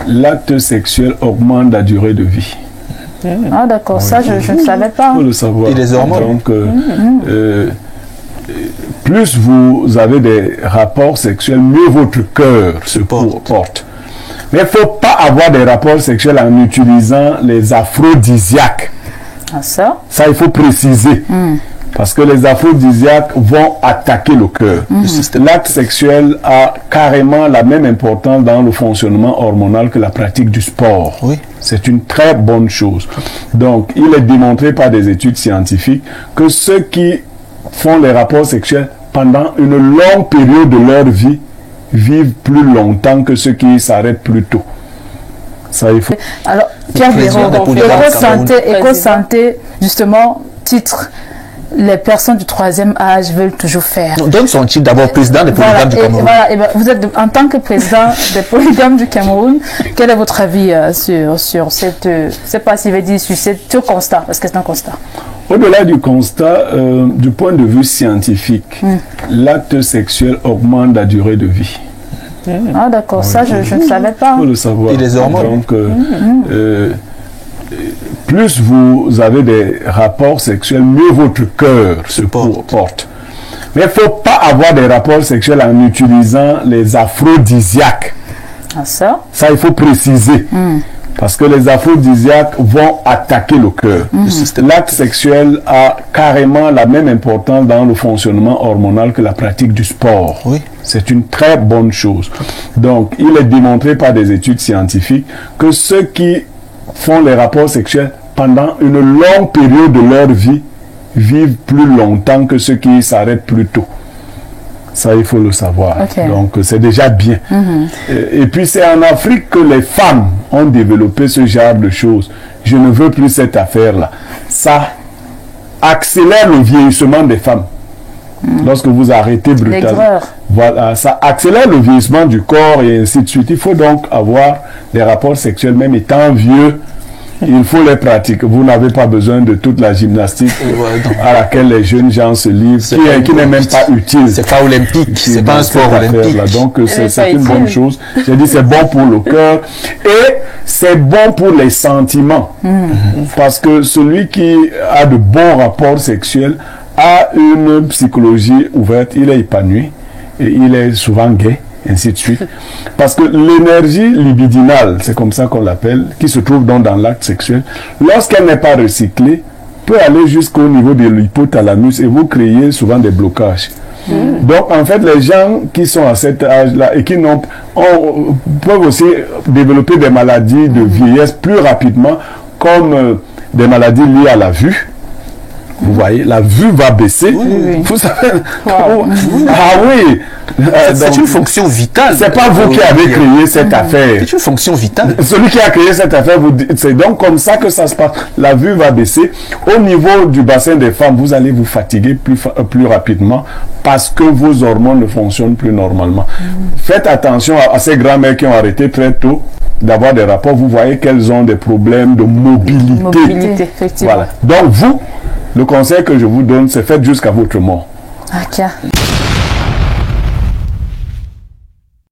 L'acte sexuel augmente la durée de vie. Ah d'accord, oui. Ça je ne savais pas. Il faut le savoir. Et les hormones. Donc, plus vous avez des rapports sexuels, mieux votre cœur se porte. Mais il ne faut pas avoir des rapports sexuels en utilisant les aphrodisiaques. Ah ça? Ça, il faut préciser. Parce que les aphrodisiaques vont attaquer le cœur. L'acte sexuel a carrément la même importance dans le fonctionnement hormonal que la pratique du sport. Oui. C'est une très bonne chose. Donc, il est démontré par des études scientifiques que ceux qui font les rapports sexuels pendant une longue période de leur vie vivent plus longtemps que ceux qui s'arrêtent plus tôt. Ça, il faut... Alors, Pierre Béraud, Éco-santé, justement, titre... Les personnes du 3e âge veulent toujours faire. Donne son titre d'abord, président des polygames du Cameroun. Vous êtes en tant que président des polygames du Cameroun, quel est votre avis sur cette, je ne sais pas si je vais dire sur ce constat, parce que c'est un constat. Au-delà du constat, du point de vue scientifique, l'acte sexuel augmente la durée de vie. Ah d'accord, ça je ne savais pas. Il faut le savoir. Et les hormones. Donc, plus vous avez des rapports sexuels, mieux votre cœur se porte. Mais il ne faut pas avoir des rapports sexuels en utilisant les aphrodisiaques. Ah ça? Ça, il faut préciser. Parce que les aphrodisiaques vont attaquer le cœur. L'acte sexuel a carrément la même importance dans le fonctionnement hormonal que la pratique du sport. Oui. C'est une très bonne chose. Donc, il est démontré par des études scientifiques que ceux qui font les rapports sexuels pendant une longue période de leur vie vivent plus longtemps que ceux qui s'arrêtent plus tôt. Ça, il faut le savoir. Okay. Donc, c'est déjà bien. Et puis, c'est en Afrique que les femmes ont développé ce genre de choses. Je ne veux plus cette affaire-là. Ça accélère le vieillissement des femmes. Lorsque vous arrêtez brutalement. Voilà, ça accélère le vieillissement du corps et ainsi de suite. Il faut donc avoir des rapports sexuels, même étant vieux. Il faut les pratiquer. Vous n'avez pas besoin de toute la gymnastique à laquelle les jeunes gens se livrent, qui n'est même pas utile. C'est pas olympique, c'est pas un sport olympique. Donc c'est une bonne chose. J'ai dit c'est bon pour le cœur et c'est bon pour les sentiments. Parce que celui qui a de bons rapports sexuels a une psychologie ouverte, il est épanoui et il est souvent gai. Ainsi de suite. Parce que l'énergie libidinale, c'est comme ça qu'on l'appelle, qui se trouve donc dans l'acte sexuel, lorsqu'elle n'est pas recyclée, peut aller jusqu'au niveau de l'hypothalamus et vous créez souvent des blocages. Donc en fait, les gens qui sont à cet âge-là et qui peuvent aussi développer des maladies de vieillesse plus rapidement, comme des maladies liées à la vue. Vous voyez, la vue va baisser. Vous savez, ah oui, c'est une fonction vitale. C'est pas vous qui avez créé cette affaire. C'est une fonction vitale. Celui qui a créé cette affaire, c'est donc comme ça que ça se passe. La vue va baisser. Au niveau du bassin des femmes, vous allez vous fatiguer plus rapidement parce que vos hormones ne fonctionnent plus normalement. Faites attention à ces grands-mères qui ont arrêté très tôt d'avoir des rapports. Vous voyez qu'elles ont des problèmes de mobilité. Effectivement. Voilà. Donc vous, le conseil que je vous donne, c'est faites jusqu'à votre mort. Okay.